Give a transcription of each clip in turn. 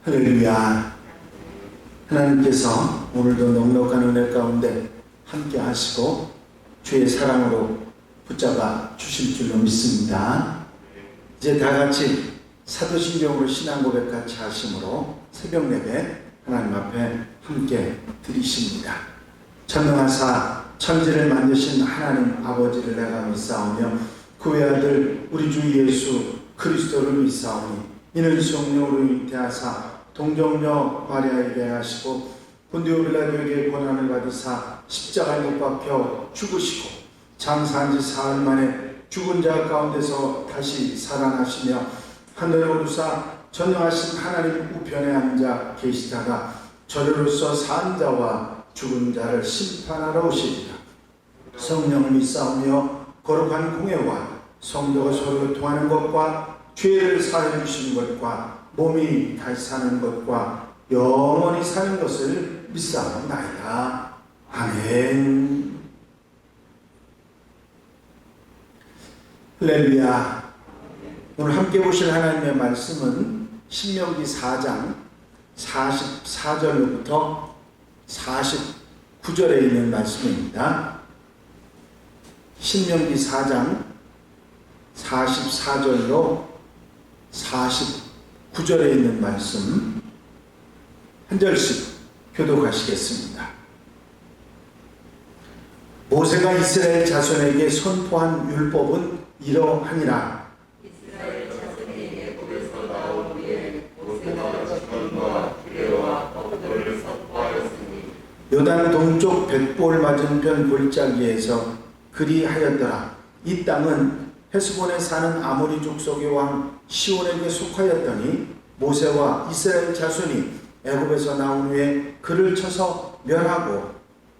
할렐루야. 하나님께서 오늘도 넉넉한 은혜 가운데 함께 하시고 주의 사랑으로 붙잡아 주실 줄로 믿습니다. 이제 다 같이 사도신경으로 신앙 고백 같이 하심으로 새벽 예배 하나님 앞에 함께 드리십니다. 전능하사 천지를 만드신 하나님 아버지를 내가 믿사오며 그 외아들 우리 주 예수 그리스도를 믿사오니 이는 성령으로 잉태하사 동정녀 마리아에게 하시고 본디오 빌라도에게 고난을 받으사 십자가에 못 박혀 죽으시고 장사한 지 사흘 만에 죽은 자 가운데서 다시 살아나시며 하늘에 오르사 전능하신 하나님 우편에 앉아 계시다가 저리로서 산 자와 죽은 자를 심판하러 오시리라. 성령을 믿사오며 거룩한 공예와 성도가 서로 통하는 것과 죄를 사해 주시는 것과 몸이 다시 사는 것과 영원히 사는 것을 믿사옵나이다. 아멘. 할렐루야. 오늘 함께 보실 하나님의 말씀은 신명기 4장 44절로부터 49절에 있는 말씀입니다. 신명기 4장 44절로 49절에 있는 말씀 한 절씩 교독하시겠습니다. 모세가 이스라엘 자손에게 선포한 율법은 이러하니라. 이스라엘 자손이 애굽에서 나온 후에 모세가 주권과 규례와 법도를 선포하였으니 요단 동쪽 벳볼 맞은편 골짜기에서 그리하였더라. 이 땅은 헤스본에 사는 아모리 족속의 왕 시온에게 속하였더니 모세와 이스라엘 자손이 애굽에서 나온 후에 그를 쳐서 멸하고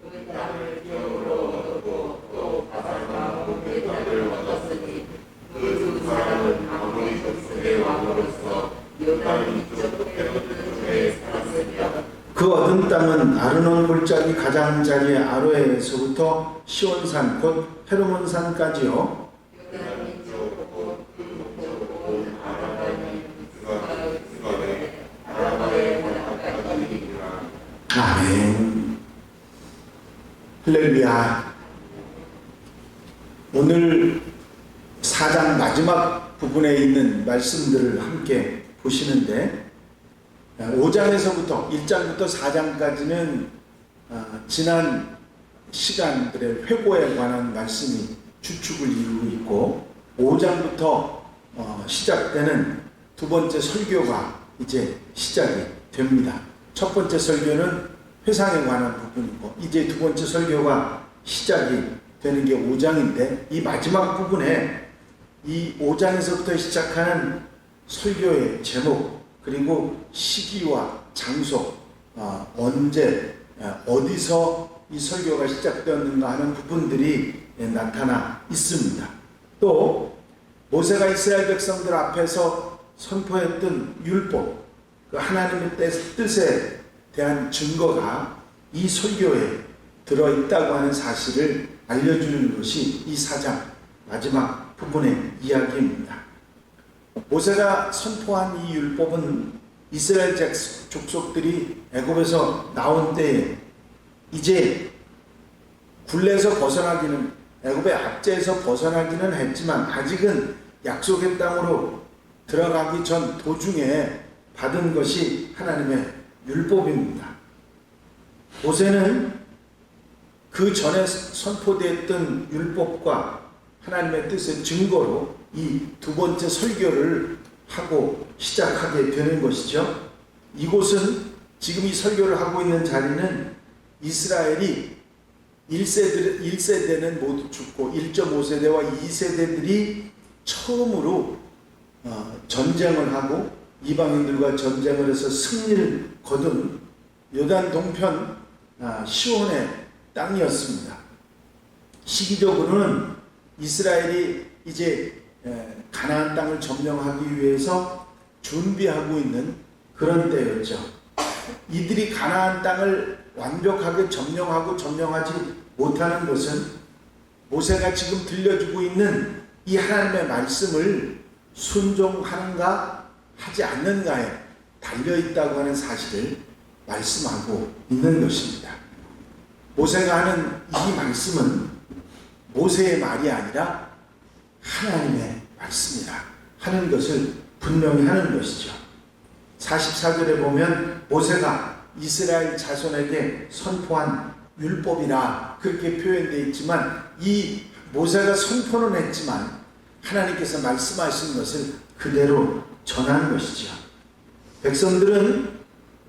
그 땅을 기업으로 얻었고 또 바산과 옥의 땅을 얻었으니 그 두 사람은 아모리 족속의 왕으로서 요단 이쪽 헤롯에 살았으며 그 얻은 땅은 아르논 골짜기 가장자리 아로에서부터 시온산 곧 헤르몬산까지요. 아멘. 할렐루야. 오늘 4장 마지막 부분에 있는 말씀들을 함께 보시는데 5장에서부터 1장부터 4장까지는 지난 시간들의 회고에 관한 말씀이 주축을 이루고 있고 5장부터 시작되는 두 번째 설교가 이제 시작이 됩니다. 첫 번째 설교는 회상에 관한 부분이고 이제 두 번째 설교가 시작이 되는 게 5장인데 이 마지막 부분에 이 5장에서부터 시작하는 설교의 제목 그리고 시기와 장소 언제 어디서 이 설교가 시작되었는가 하는 부분들이 나타나 있습니다. 또 모세가 이스라엘 백성들 앞에서 선포했던 율법 그 하나님의 뜻에 대한 증거가 이 설교에 들어있다고 하는 사실을 알려주는 것이 이 4장 마지막 부분의 이야기입니다. 모세가 선포한 이 율법은 이스라엘 족속들이 애굽에서 나온 때에 이제 굴레에서 벗어나기는 애굽의 압제에서 벗어나기는 했지만 아직은 약속의 땅으로 들어가기 전 도중에 받은 것이 하나님의 율법입니다. 모세는 그 전에 선포되었던 율법과 하나님의 뜻의 증거로 이 두 번째 설교를 하고 시작하게 되는 것이죠. 이곳은 지금 이 설교를 하고 있는 자리는 이스라엘이 1세대는 모두 죽고 1.5세대와 2세대들이 처음으로 전쟁을 하고 이방인들과 전쟁을 해서 승리를 거둔 요단 동편 시온의 땅이었습니다. 시기적으로는 이스라엘이 이제 가나안 땅을 점령하기 위해서 준비하고 있는 그런 때였죠. 이들이 가나안 땅을 완벽하게 점령하지 못하는 것은 모세가 지금 들려주고 있는 이 하나님의 말씀을 순종하는가 하지 않는가에 달려있다고 하는 사실을 말씀하고 있는 것입니다. 모세가 하는 이 말씀은 모세의 말이 아니라 하나님의 말씀이라 하는 것을 분명히 하는 것이죠. 44절에 보면 모세가 이스라엘 자손에게 선포한 율법이라 그렇게 표현되어 있지만, 이 모세가 선포는 했지만 하나님께서 말씀하신 것을 그대로 전하는 것이죠. 백성들은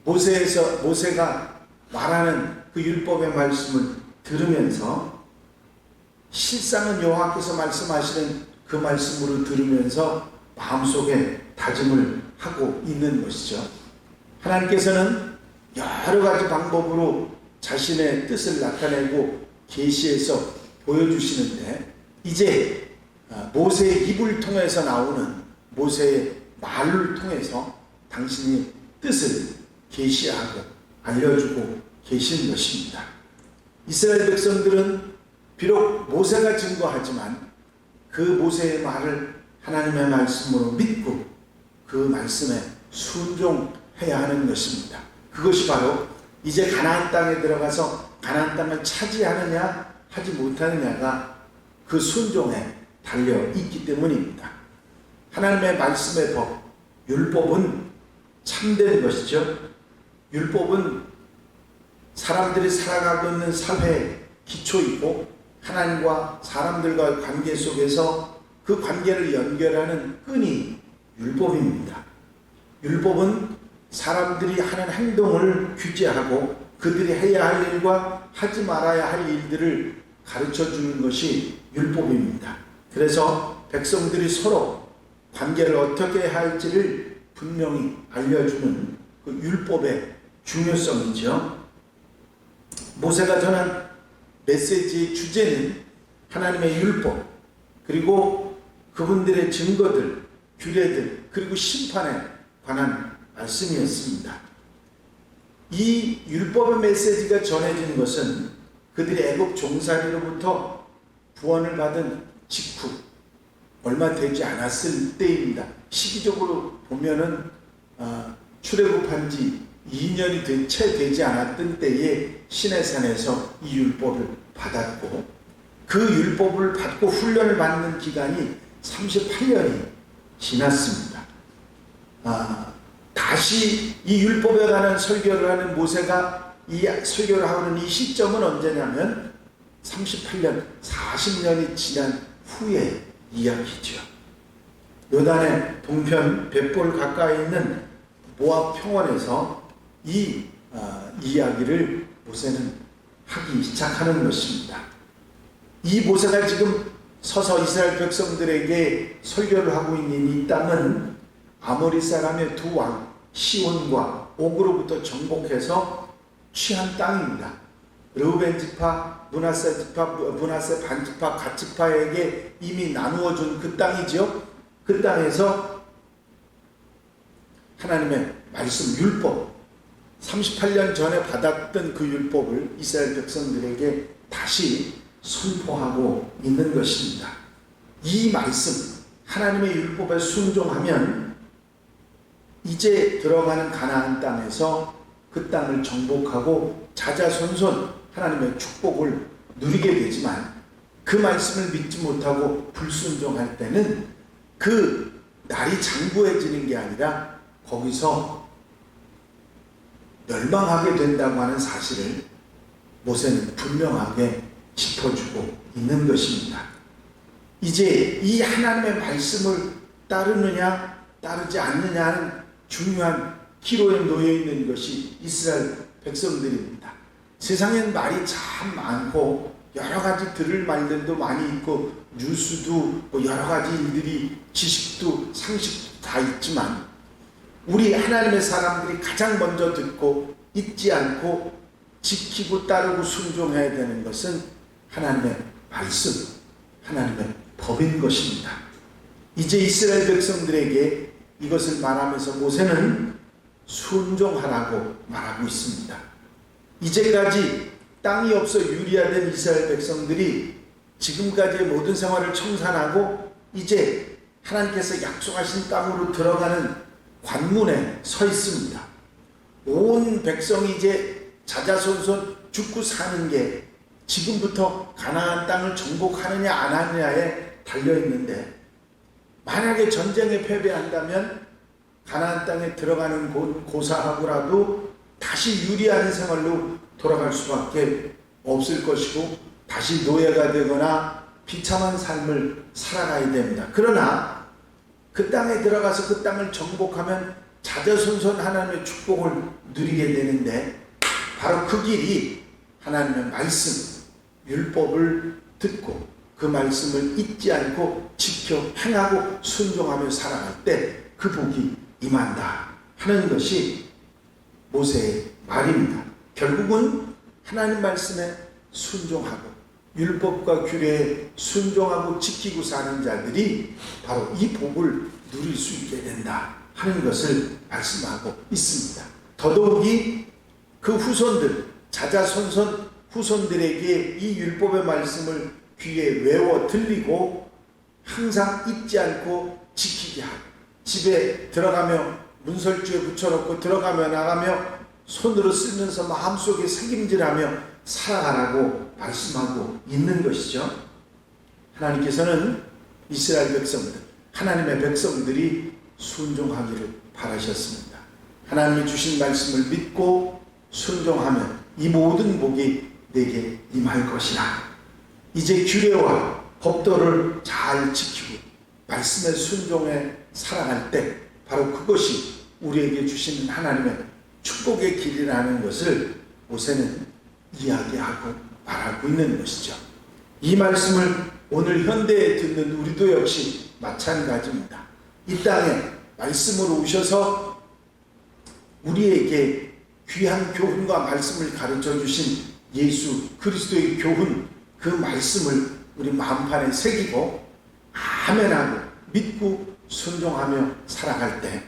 모세가 말하는 그 율법의 말씀을 들으면서, 실상은 여호와께서 말씀하시는 그 말씀으로 들으면서 마음속에 다짐을 하고 있는 것이죠. 하나님께서는 여러 가지 방법으로 자신의 뜻을 나타내고 계시해서 보여주시는데, 이제 모세의 입을 통해서 나오는 모세의 말을 통해서 당신이 뜻을 계시하고 알려주고 계신 것입니다. 이스라엘 백성들은 비록 모세가 증거하지만 그 모세의 말을 하나님의 말씀으로 믿고 그 말씀에 순종해야 하는 것입니다. 그것이 바로 이제 가나안 땅에 들어가서 가나안 땅을 차지하느냐 하지 못하느냐가 그 순종에 달려 있기 때문입니다. 하나님의 말씀의 법, 율법은 참된 것이죠. 율법은 사람들이 살아가고 있는 사회의 기초이고, 하나님과 사람들과의 관계 속에서 그 관계를 연결하는 끈이 율법입니다. 율법은 사람들이 하는 행동을 규제하고 그들이 해야 할 일과 하지 말아야 할 일들을 가르쳐 주는 것이 율법입니다. 그래서 백성들이 서로 관계를 어떻게 해야 할지를 분명히 알려주는 그 율법의 중요성이죠. 모세가 전한 메시지의 주제는 하나님의 율법, 그리고 그분들의 증거들, 규례들, 그리고 심판에 관한 말씀이었습니다. 이 율법의 메시지가 전해진 것은 그들이 애굽 종살이로부터 구원을 받은 직후 얼마 되지 않았을 때입니다. 시기적으로 보면은 출애굽한 지 2년이 채 되지 않았던 때에 시내산에서 이 율법을 받았고, 그 율법을 받고 훈련을 받는 기간이 38년이 지났습니다. 다시 이 율법에 관한 설교를 하는 모세가 이 설교를 하는 이 시점은 언제냐면 38년, 40년이 지난 후의 이야기죠. 요단의 동편 벳볼 가까이 있는 모압 평원에서 이 이야기를 모세는 하기 시작하는 것입니다. 이 모세가 지금 서서 이스라엘 백성들에게 설교를 하고 있는 이 땅은 아모리 사람의 두 왕 시온과 옥으로부터 정복해서 취한 땅입니다. 르우벤 지파, 므낫세 지파, 므낫세 반지파, 갓지파에게 이미 나누어준 그 땅이죠. 그 땅에서 하나님의 말씀, 율법, 38년 전에 받았던 그 율법을 이스라엘 백성들에게 다시 선포하고 있는 것입니다. 이 말씀, 하나님의 율법에 순종하면 이제 들어가는 가나안 땅에서 그 땅을 정복하고 자자손손 하나님의 축복을 누리게 되지만, 그 말씀을 믿지 못하고 불순종할 때는 그 날이 장구해지는 게 아니라 거기서 멸망하게 된다고 하는 사실을 모세는 분명하게 짚어주고 있는 것입니다. 이제 이 하나님의 말씀을 따르느냐 따르지 않느냐 하는 중요한 기로에 놓여 있는 것이 이스라엘 백성들입니다. 세상엔 말이 참 많고 여러 가지 들을 말들도 많이 있고 뉴스도 여러 가지 일들이 지식도 상식도 다 있지만, 우리 하나님의 사람들이 가장 먼저 듣고 잊지 않고 지키고 따르고 순종해야 되는 것은 하나님의 말씀, 하나님의 법인 것입니다. 이제 이스라엘 백성들에게 이것을 말하면서 모세는 순종하라고 말하고 있습니다. 이제까지 땅이 없어 유리화된 이스라엘 백성들이 지금까지의 모든 생활을 청산하고 이제 하나님께서 약속하신 땅으로 들어가는 관문에 서 있습니다. 온 백성이 이제 자자손손 죽고 사는 게 지금부터 가나안 땅을 정복하느냐 안 하느냐에 달려 있는데, 만약에 전쟁에 패배한다면 가나안 땅에 들어가는 고사하고라도 다시 유리한 생활로 돌아갈 수밖에 없을 것이고, 다시 노예가 되거나 비참한 삶을 살아가야 됩니다. 그러나 그 땅에 들어가서 그 땅을 정복하면 자자손손 하나님의 축복을 누리게 되는데, 바로 그 길이 하나님의 말씀, 율법을 듣고 그 말씀을 잊지 않고 지켜 행하고 순종하며 살아갈 때 그 복이 임한다 하는 것이 모세의 말입니다. 결국은 하나님 말씀에 순종하고 율법과 규례에 순종하고 지키고 사는 자들이 바로 이 복을 누릴 수 있게 된다 하는 것을 말씀하고 있습니다. 더더욱이 그 후손들, 자자손손 후손들에게 이 율법의 말씀을 귀에 외워 들리고 항상 잊지 않고 지키게 하고, 집에 들어가며 문설주에 붙여놓고 들어가며 나가며 손으로 쓰면서 마음속에 새김질하며 살아가라고 말씀하고 있는 것이죠. 하나님께서는 이스라엘 백성들, 하나님의 백성들이 순종하기를 바라셨습니다. 하나님이 주신 말씀을 믿고 순종하면 이 모든 복이 내게 임할 것이라. 이제 규례와 법도를 잘 지키고 말씀에 순종해 살아갈 때 바로 그것이 우리에게 주시는 하나님의 축복의 길이라는 것을 모세는 이야기하고 말하고 있는 것이죠. 이 말씀을 오늘 현대에 듣는 우리도 역시 마찬가지입니다. 이 땅에 말씀으로 오셔서 우리에게 귀한 교훈과 말씀을 가르쳐 주신 예수 그리스도의 교훈, 그 말씀을 우리 마음판에 새기고 아멘하고 믿고 순종하며 살아갈 때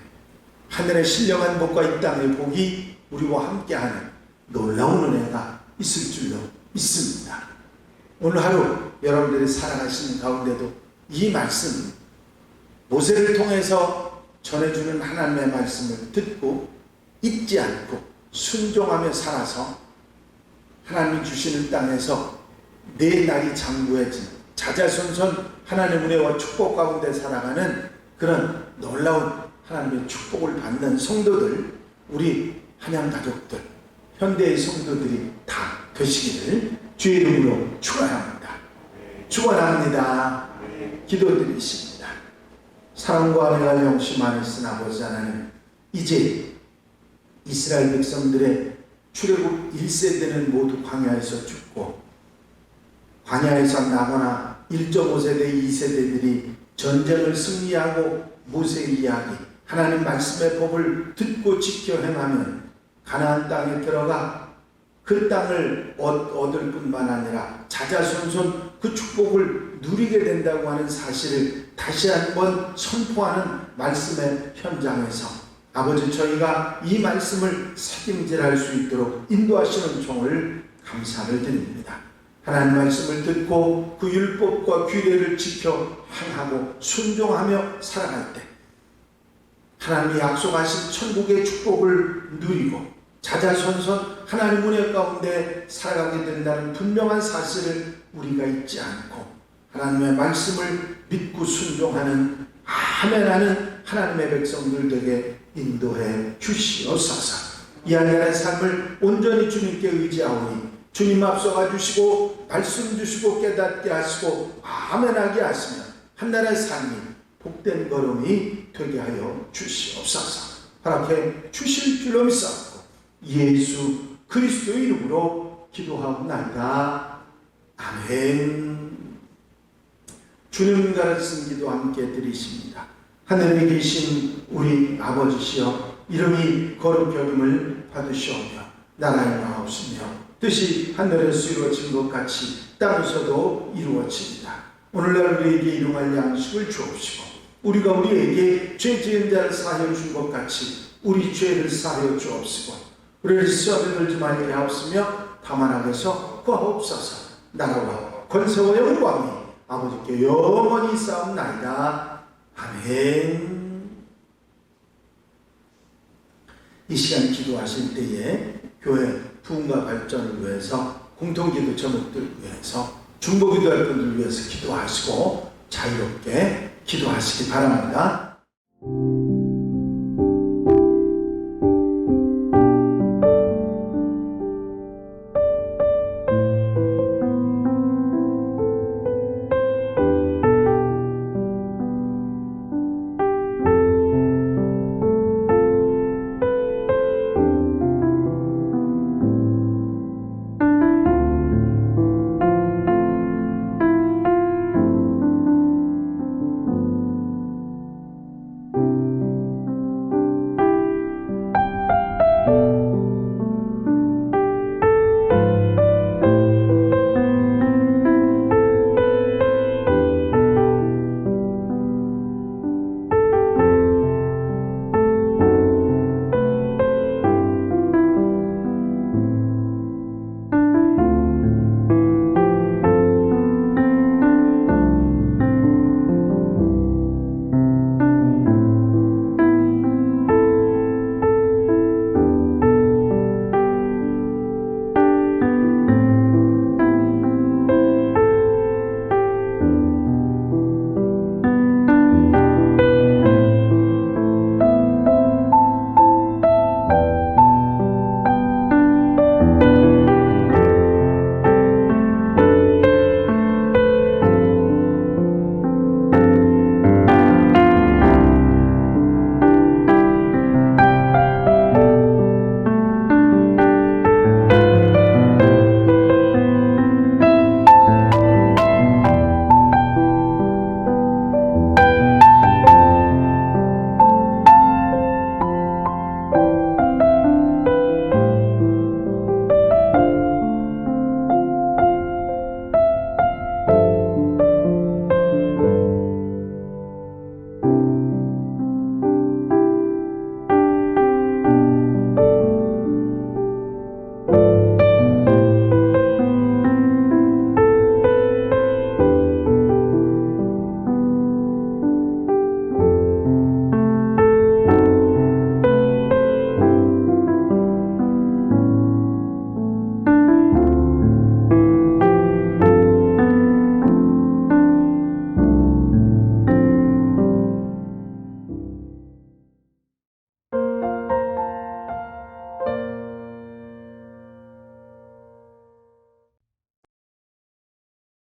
하늘의 신령한 복과 이 땅의 복이 우리와 함께하는 놀라운 은혜가 있을 줄로 믿습니다. 오늘 하루 여러분들이 살아가시는 가운데도 이 말씀, 모세를 통해서 전해주는 하나님의 말씀을 듣고 잊지 않고 순종하며 살아서 하나님이 주시는 땅에서 내 날이 장구해진 자자손손 하나님의 은혜와 축복 가운데 살아가는 그런 놀라운 하나님의 축복을 받는 성도들, 우리 한양 가족들, 현대의 성도들이 다 되시기를 주의 이름으로 축원합니다. 축원합니다. 기도드리십니다. 사랑과 은혜가 영심하신 아버지 하나님, 이제 이스라엘 백성들의 출애굽 1세대는 모두 광야에서 죽고 광야에서 나거나 1.5세대 2세대들이 전쟁을 승리하고 모세의 이야기, 하나님 말씀의 법을 듣고 지켜 행하면 가나안 땅에 들어가 그 땅을 얻을 뿐만 아니라 자자손손 그 축복을 누리게 된다고 하는 사실을 다시 한번 선포하는 말씀의 현장에서 아버지, 저희가 이 말씀을 책임질할 수 있도록 인도하시는 종을 감사를 드립니다. 하나님 말씀을 듣고 그 율법과 규례를 지켜 행하고 순종하며 살아갈 때 하나님이 약속하신 천국의 축복을 누리고 자자손손 하나님 은혜 가운데 살아가게 된다는 분명한 사실을 우리가 잊지 않고 하나님의 말씀을 믿고 순종하는 아멘하는 하나님의 백성들 되게 인도해 주시옵소서. 이 안전한 삶을 온전히 주님께 의지하오니 주님 앞서가 주시고 말씀 주시고 깨닫게 하시고 아멘하게 하시면 한나라의 삶이 복된 걸음이 되게 하여 주시옵소서. 허락해 주실 줄로 믿사옵고 예수 그리스도의 이름으로 기도하옵나이다. 아멘. 주님 가르치신 기도 함께 드리십니다. 하늘에 계신 우리 아버지시여, 이름이 거룩히 여김을 받으시오며 나라의 나옵시며 뜻이 하늘에서 이루어진 것 같이 땅에서도 이루어집니다. 오늘날 우리에게 일용할 양식을 주옵시고 우리가 우리에게 죄 지은 자를 사하여 준 것 같이 우리 죄를 사하여 주옵시고 우리를 시험에 들지 말게 하옵시며 다만 악에서 구하옵소서. 나라와 권세와 영광이 아버지께 영원히 쌓옵나이다. 아멘. 이 시간 기도하실 때에 교회 부흥과 발전을 위해서 공통기도 제목들 위해서 중보기도할 분들 위해서 기도하시고 자유롭게 기도하시기 바랍니다.